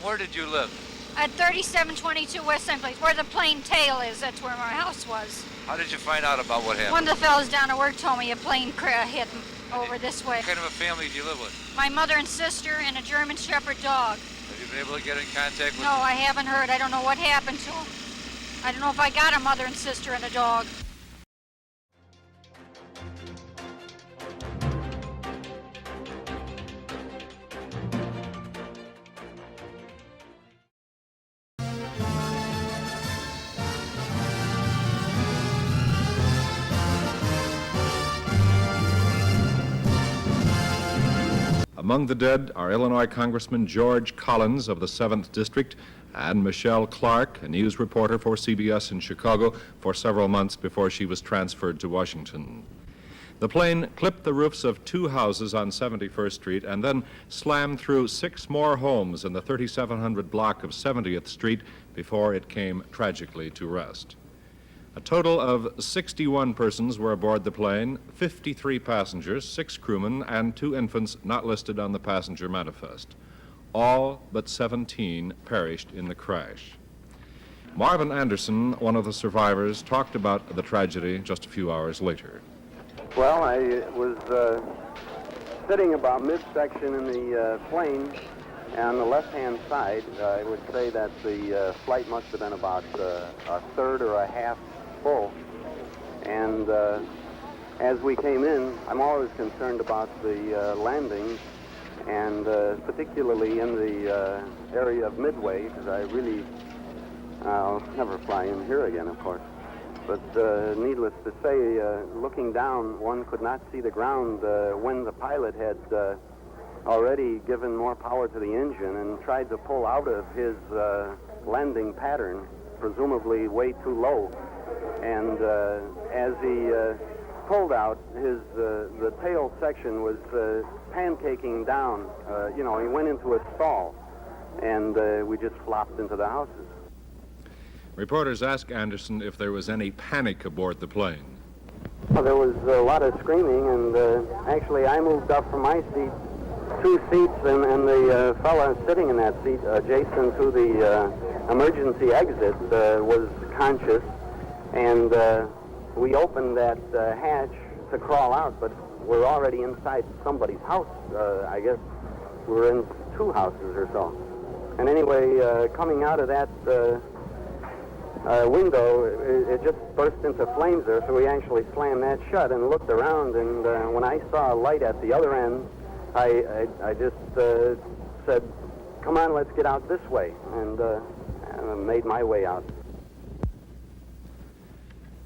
Where did you live? At 3722 West St. Place, where the plane tail is. That's where my house was. How did you find out about what happened? One of the fellows down at work told me a plane hit over this way. What kind of a family do you live with? My mother and sister and a German Shepherd dog. Have you been able to get in contact with No, I haven't heard. I don't know what happened to them. I don't know if I got a mother and sister and a dog. Among the dead are Illinois Congressman George Collins of the 7th District and Michelle Clark, a news reporter for CBS in Chicago for several months before she was transferred to Washington. The plane clipped the roofs of 2 houses on 71st Street and then slammed through 6 more homes in the 3700 block of 70th Street before it came tragically to rest. A total of 61 persons were aboard the plane, 53 passengers, 6 crewmen, and 2 infants not listed on the passenger manifest. All but 17 perished in the crash. Marvin Anderson, one of the survivors, talked about the tragedy just a few hours later. Well, I was sitting about midsection in the plane, and on the left-hand side, I would say that the flight must have been about a third or a half full. And as we came in, I'm always concerned about the landing, and particularly in the area of Midway, because I'll never fly in here again, of course. But needless to say, looking down, one could not see the ground when the pilot had already given more power to the engine and tried to pull out of his landing pattern, presumably way too low. And as he pulled out, the tail section was pancaking down. He went into a stall, and we just flopped into the houses. Reporters asked Anderson if there was any panic aboard the plane. Well, there was a lot of screaming, and actually I moved up from my seat 2 seats, and the fella sitting in that seat, adjacent to the emergency exit, was conscious, and we opened that hatch to crawl out, but we're already inside somebody's house. I guess we're in 2 houses or so. And anyway, coming out of that window, it just burst into flames there, so we actually slammed that shut and looked around, and when I saw a light at the other end, I just said, come on, let's get out this way, and made my way out.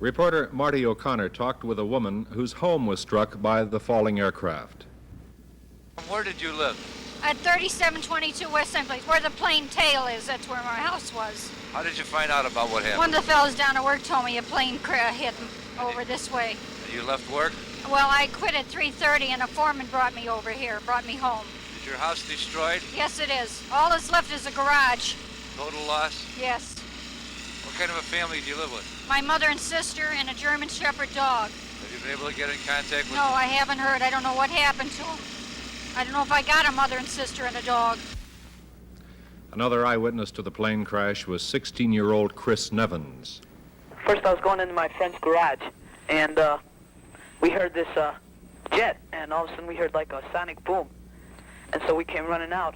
Reporter Marty O'Connor talked with a woman whose home was struck by the falling aircraft. Where did you live? At 3722 West St. Place, where the plane tail is. That's where my house was. How did you find out about what happened? One of the fellows down at work told me a plane hit over this way. You left work? Well, I quit at 3:30, and a foreman brought me over here, brought me home. Is your house destroyed? Yes, it is. All that's left is a garage. Total loss? Yes. What kind of a family do you live with? My mother and sister and a German Shepherd dog. Have you been able to get in contact with No, I haven't heard. I don't know what happened to them. I don't know if I got a mother and sister and a dog. Another eyewitness to the plane crash was 16-year-old Chris Nevins. First, I was going into my friend's garage, and we heard this jet, and all of a sudden we heard like a sonic boom. And so we came running out,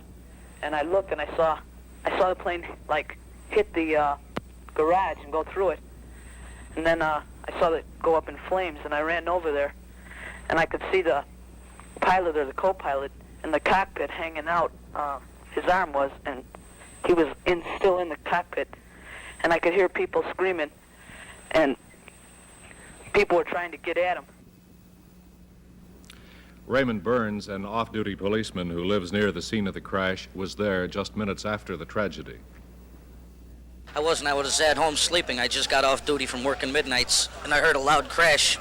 and I looked, and I saw the plane like hit the garage and go through it. And then I saw it go up in flames, and I ran over there, and I could see the pilot or the co-pilot in the cockpit hanging out. His arm was, and he was still in the cockpit, and I could hear people screaming, and people were trying to get at him. Raymond Burns, an off-duty policeman who lives near the scene of the crash, was there just minutes after the tragedy. I wasn't. I was at home sleeping. I just got off duty from working midnights, and I heard a loud crash.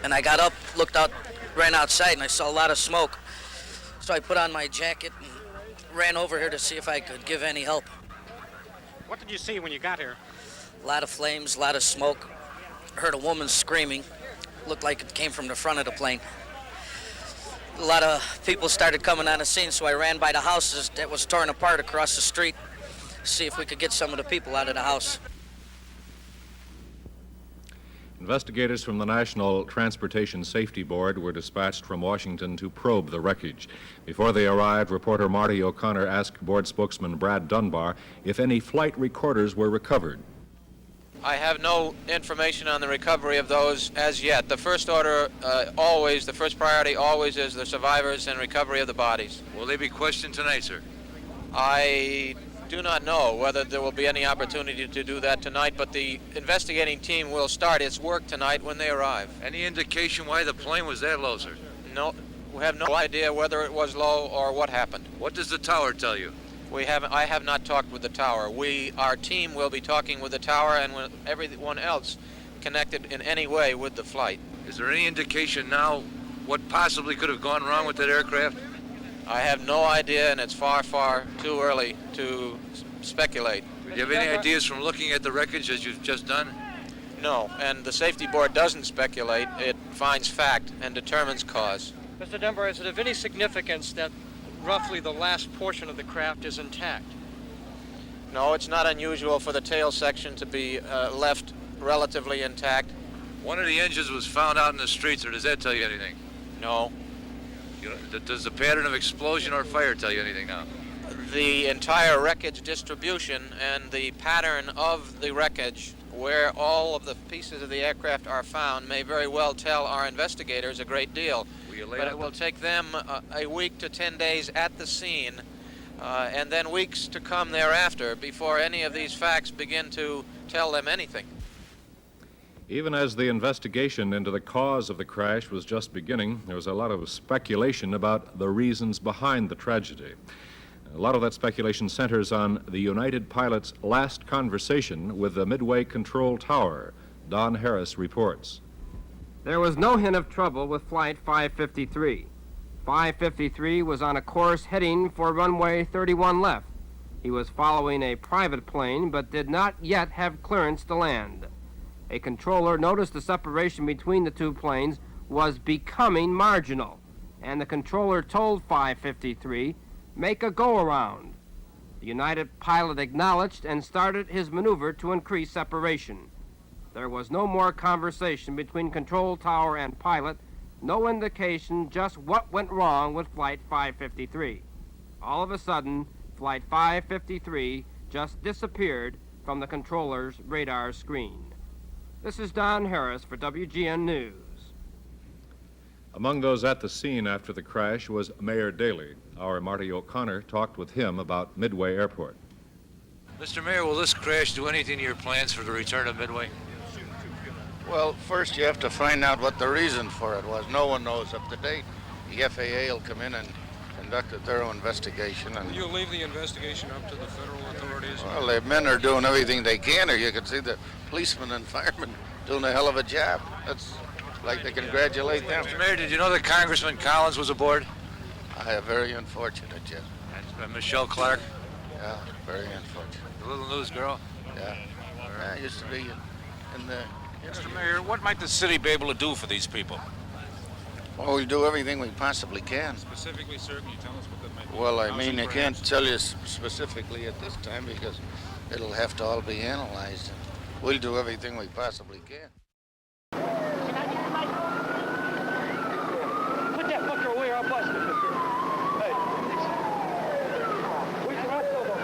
And I got up, looked out, ran outside, and I saw a lot of smoke. So I put on my jacket and ran over here to see if I could give any help. What did you see when you got here? A lot of flames, a lot of smoke. Heard a woman screaming. Looked like it came from the front of the plane. A lot of people started coming on the scene, so I ran by the houses that was torn apart across the street. see if we could get some of the people out of the house. Investigators from the National Transportation Safety Board were dispatched from Washington to probe the wreckage. Before they arrived, reporter Marty O'Connor asked board spokesman Brad Dunbar if any flight recorders were recovered. I have no information on the recovery of those as yet. The first order the first priority always is the survivors and recovery of the bodies. Will they be questioned tonight, sir? I do not know whether there will be any opportunity to do that tonight, but the investigating team will start its work tonight when they arrive. Any indication why the plane was that low, sir? No, we have no idea whether it was low or what happened. What does the tower tell you? I have not talked with the tower. Our team will be talking with the tower and with everyone else connected in any way with the flight. Is there any indication now what possibly could have gone wrong with that aircraft? I have no idea, and it's far, far too early to speculate. Do you have any ideas from looking at the wreckage as you've just done? No, and the safety board doesn't speculate. It finds fact and determines cause. Mr. Dunbar, is it of any significance that roughly the last portion of the craft is intact? No, it's not unusual for the tail section to be left relatively intact. One of the engines was found out in the streets, or does that tell you anything? No. Does the pattern of explosion or fire tell you anything now? The entire wreckage distribution and the pattern of the wreckage, where all of the pieces of the aircraft are found, may very well tell our investigators a great deal. But it will take them a week to 10 days at the scene, and then weeks to come thereafter before any of these facts begin to tell them anything. Even as the investigation into the cause of the crash was just beginning, there was a lot of speculation about the reasons behind the tragedy. A lot of that speculation centers on the United pilot's last conversation with the Midway control tower. Don Harris reports. There was no hint of trouble with Flight 553. 553 was on a course heading for runway 31 left. He was following a private plane but did not yet have clearance to land. A controller noticed the separation between the two planes was becoming marginal, and the controller told 553, "Make a go-around." The United pilot acknowledged and started his maneuver to increase separation. There was no more conversation between control tower and pilot, no indication just what went wrong with Flight 553. All of a sudden, Flight 553 just disappeared from the controller's radar screen. This is Don Harris for WGN News. Among those at the scene after the crash was Mayor Daley. Our Marty O'Connor talked with him about Midway Airport. Mr. Mayor, will this crash do anything to your plans for the return of Midway? Well, first you have to find out what the reason for it was. No one knows up to date. The FAA will come in and conduct a thorough investigation. And You'll leave the investigation up to the federal authorities? well, the men are doing everything they can, or you can see the policemen and firemen doing a hell of a job. That's like to congratulate them. Mr. Mayor, did you know that Congressman Collins was aboard? I am very unfortunate, yes. And Michelle Clark, Yeah, very unfortunate. the little news girl? Yeah. I used to be in the... Mr. Mayor, what might the city be able to do for these people? Well, we do everything we possibly can. Specifically, sir, can you tell us what that might be? Well, I mean, I Housing, can't perhaps? tell you specifically at this time because it'll have to all be analyzed. And we'll do everything we possibly can. Put that fucker away or I'll bust him. Hey. We can run over.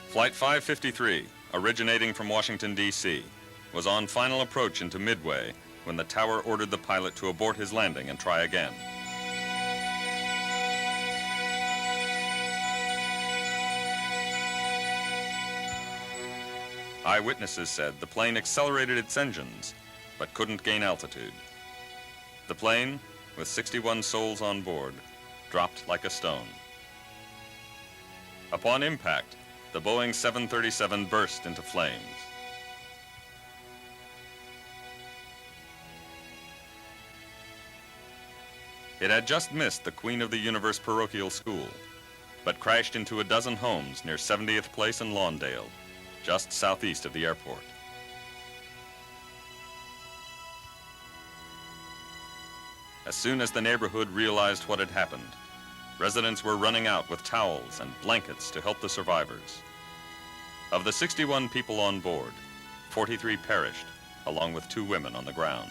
Flight 553, originating from Washington, D.C., was on final approach into Midway when the tower ordered the pilot to abort his landing and try again. Eyewitnesses said the plane accelerated its engines, but couldn't gain altitude. The plane, with 61 souls on board, dropped like a stone. Upon impact, the Boeing 737 burst into flames. It had just missed the Queen of the Universe parochial school, but crashed into a dozen homes near 70th Place and Lawndale, just southeast of the airport. As soon as the neighborhood realized what had happened, residents were running out with towels and blankets to help the survivors. Of the 61 people on board, 43 perished, along with 2 women on the ground.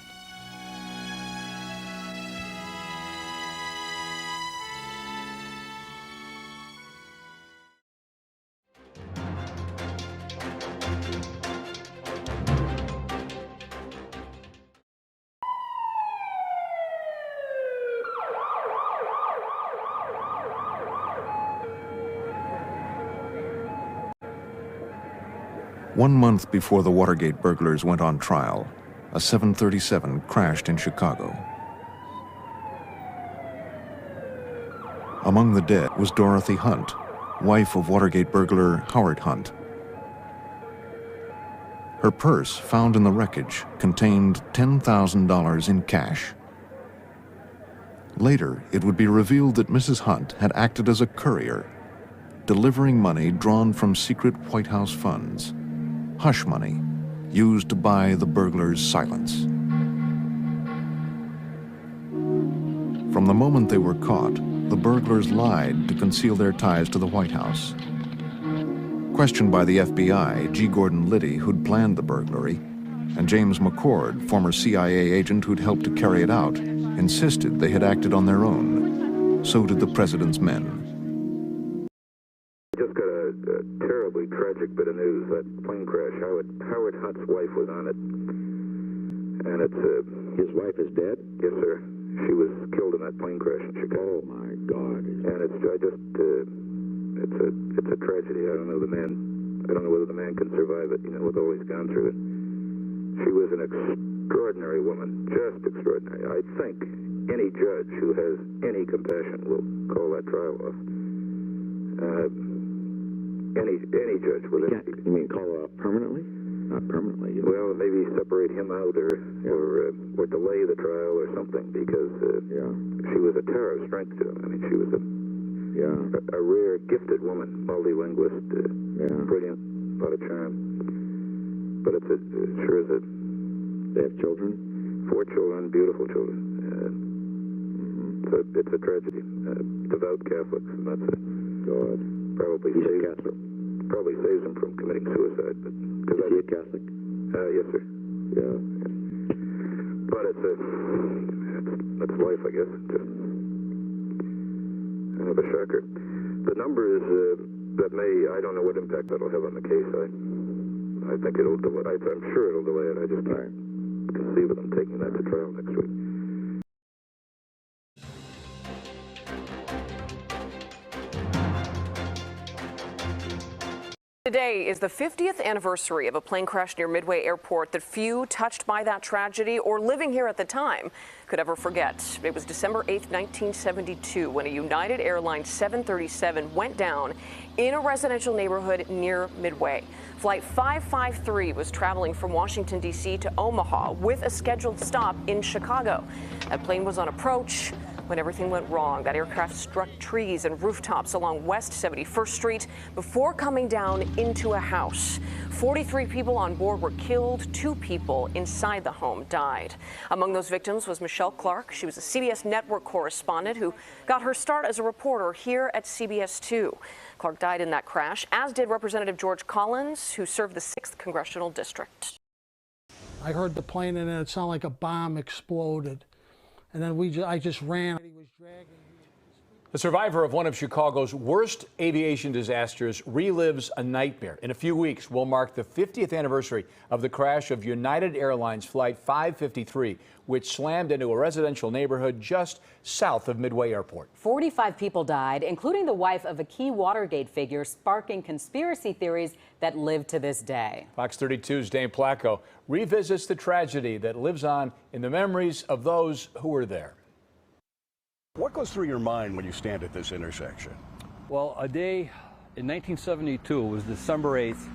One month before the Watergate burglars went on trial, a 737 crashed in Chicago. Among the dead was Dorothy Hunt, wife of Watergate burglar Howard Hunt. Her purse, found in the wreckage, contained $10,000 in cash. Later, it would be revealed that Mrs. Hunt had acted as a courier, delivering money drawn from secret White House funds. Hush money, used to buy the burglars' silence. From the moment they were caught, the burglars lied to conceal their ties to the White House. Questioned by the FBI, G. Gordon Liddy, who'd planned the burglary, and James McCord, former CIA agent who'd helped to carry it out, insisted they had acted on their own. So did the president's men. Just got a terribly tragic bit of news. That plane crash, Howard Hunt's wife was on it. And it's, his wife is dead? Yes, sir. She was killed in that plane crash in Chicago. Oh, my God. And it's a tragedy. I don't know whether the man can survive it, with all he's gone through. She was an extraordinary woman, just extraordinary. I think any judge who has any compassion will call that trial off. Any judge will. You mean call her off permanently? Not permanently. Well, maybe separate him out or delay the trial or something, because she was a terror of strength to him. I mean, she was a rare, gifted woman, multilingualist, brilliant, a lot of charm. But it sure is a. They have children? 4 children, beautiful children. So it's a tragedy. Devout Catholics, and that's it. God. Probably saves him from committing suicide. But is he a Catholic? Yes, sir. Yeah. But that's life, I guess. Just kind of a shocker. The numbers I don't know what impact that'll have on the case. I think it'll delay. I'm sure it'll delay it. I just can't conceive of them taking that to trial next week. Today is the 50th anniversary of a plane crash near Midway Airport that few touched by that tragedy or living here at the time could ever forget. It was December 8th, 1972, when a United Airlines 737 went down in a residential neighborhood near Midway. Flight 553 was traveling from Washington, D.C. to Omaha with a scheduled stop in Chicago. That plane was on approach when everything went wrong. That aircraft struck trees and rooftops along West 71st Street before coming down into a house. 43 people on board were killed. 2 people inside the home died. Among those victims was Michelle Clark. She was a CBS network correspondent who got her start as a reporter here at CBS 2. Clark died in that crash, as did Representative George Collins, who served the 6th Congressional District. I heard the plane and then it sounded like a bomb exploded. And then I just ran. The survivor of one of Chicago's worst aviation disasters relives a nightmare. In a few weeks, we'll mark the 50th anniversary of the crash of United Airlines Flight 553, which slammed into a residential neighborhood just south of Midway Airport. 45 people died, including the wife of a key Watergate figure, sparking conspiracy theories that live to this day. Fox 32's Dane Placco revisits the tragedy that lives on in the memories of those who were there. What goes through your mind when you stand at this intersection? Well, a day in 1972, it was December 8th.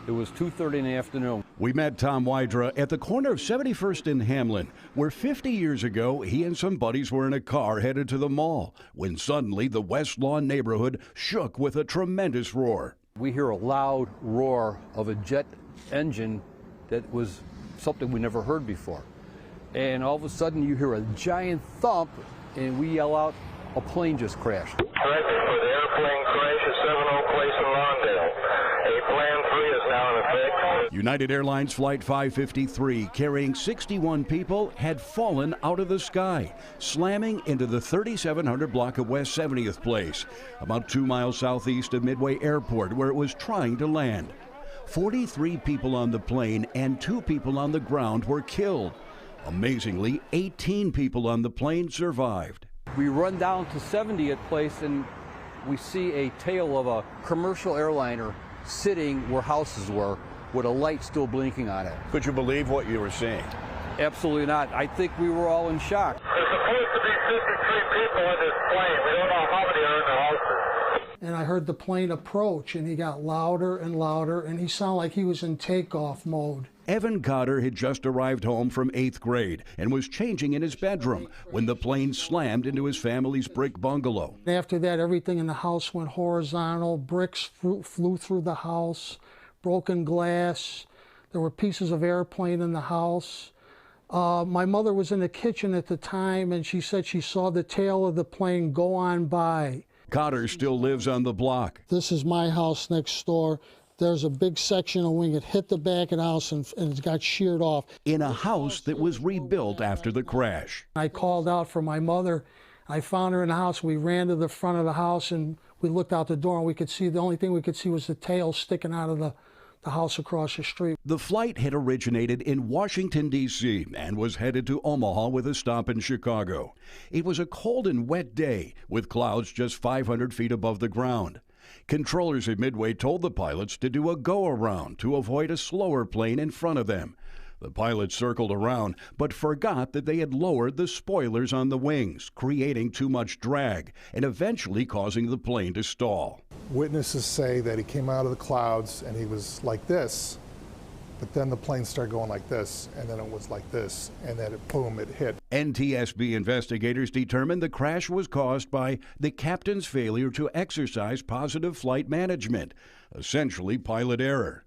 It was 2:30 in the afternoon. We met Tom Wydra at the corner of 71st and Hamlin, where 50 years ago, he and some buddies were in a car headed to the mall, when suddenly the West Lawn neighborhood shook with a tremendous roar. We hear a loud roar of a jet engine that was something we never heard before. and all of a sudden you hear a giant thump, and we yell out, a plane just crashed. Correct for the airplane crash at 70 Place in Lawndale. A Plan 3 is now in effect. United Airlines Flight 553, carrying 61 people, had fallen out of the sky, slamming into the 3700 block of West 70th Place, about 2 miles southeast of Midway Airport, where it was trying to land. 43 people on the plane and 2 people on the ground were killed. Amazingly, 18 people on the plane survived. We run down to 70th Place and we see a tail of a commercial airliner sitting where houses were with a light still blinking on it. Could you believe what you were seeing? Absolutely not. I think we were all in shock. There's supposed to be 53 people in this plane. We don't know how many are in the houses. And I heard the plane approach, and he got louder and louder, and he sounded like he was in takeoff mode. Evan Cotter had just arrived home from 8th grade and was changing in his bedroom when the plane slammed into his family's brick bungalow. After that, everything in the house went horizontal. Bricks flew through the house, broken glass. There were pieces of airplane in the house. My mother was in the kitchen at the time, and she said she saw the tail of the plane go on by. Cotter still lives on the block. This is my house next door. There's a big section of wing. It hit the back of the house and it got sheared off. In a house that was rebuilt after the crash. I called out for my mother. I found her in the house. We ran to the front of the house and we looked out the door and we could see, the only thing we could see was the tail sticking out of the house across the street. The flight had originated in Washington, D.C. and was headed to Omaha with a stop in Chicago. It was a cold and wet day with clouds just 500 feet above the ground. Controllers at Midway told the pilots to do a go-around to avoid a slower plane in front of them. The pilots circled around, but forgot that they had lowered the spoilers on the wings, creating too much drag and eventually causing the plane to stall. Witnesses say that he came out of the clouds and he was like this, but then the plane started going like this, and then it was like this, and then boom, it hit. NTSB investigators determined the crash was caused by the captain's failure to exercise positive flight management, essentially pilot error.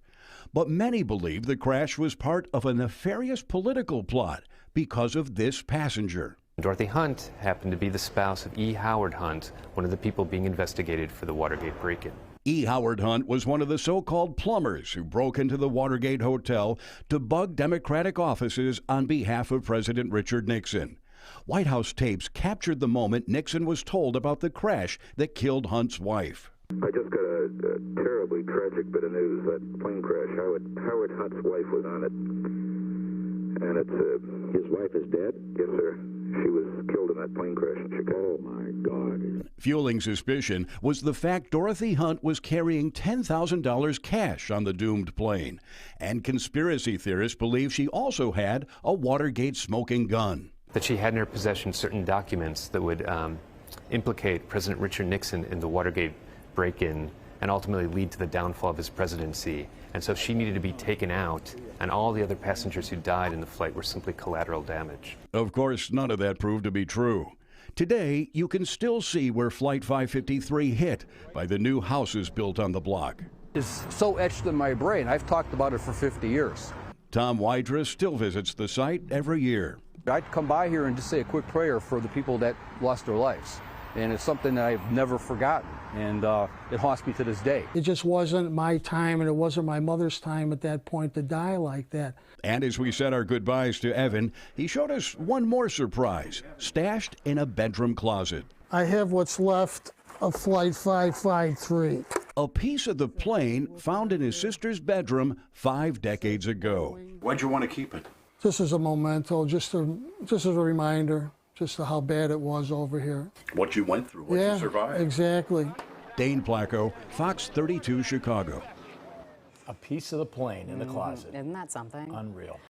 But many believe the crash was part of a nefarious political plot because of this passenger. Dorothy Hunt happened to be the spouse of E. Howard Hunt, one of the people being investigated for the Watergate break-in. E. Howard Hunt was one of the so-called plumbers who broke into the Watergate Hotel to bug Democratic offices on behalf of President Richard Nixon. White House tapes captured the moment Nixon was told about the crash that killed Hunt's wife. I just got a terribly tragic bit of news. That plane crash, Howard Hunt's wife was on it. And it's, his wife is dead? Yes, sir. She was killed in that plane crash in Chicago. Oh, my God. Fueling suspicion was the fact Dorothy Hunt was carrying $10,000 cash on the doomed plane. And conspiracy theorists believe she also had a Watergate smoking gun. That she had in her possession certain documents that would implicate President Richard Nixon in the Watergate break-in and ultimately lead to the downfall of his presidency. And so she needed to be taken out, and all the other passengers who died in the flight were simply collateral damage. Of course, none of that proved to be true. Today, you can still see where Flight 553 hit by the new houses built on the block. It's so etched in my brain. I've talked about it for 50 years. Tom Wydra still visits the site every year. I'd come by here and just say a quick prayer for the people that lost their lives. And it's something that I've never forgotten, and it haunts me to this day. It just wasn't my time, and it wasn't my mother's time at that point to die like that. And as we said our goodbyes to Evan, he showed us one more surprise, stashed in a bedroom closet. I have what's left of Flight 553. A piece of the plane found in his sister's bedroom 5 decades ago. Why'd you want to keep it? This is a memento, just as a reminder. Just how bad it was over here. What you went through, what you survived. Exactly. Dane Placco, Fox 32 Chicago. A piece of the plane in the closet. Isn't that something? Unreal.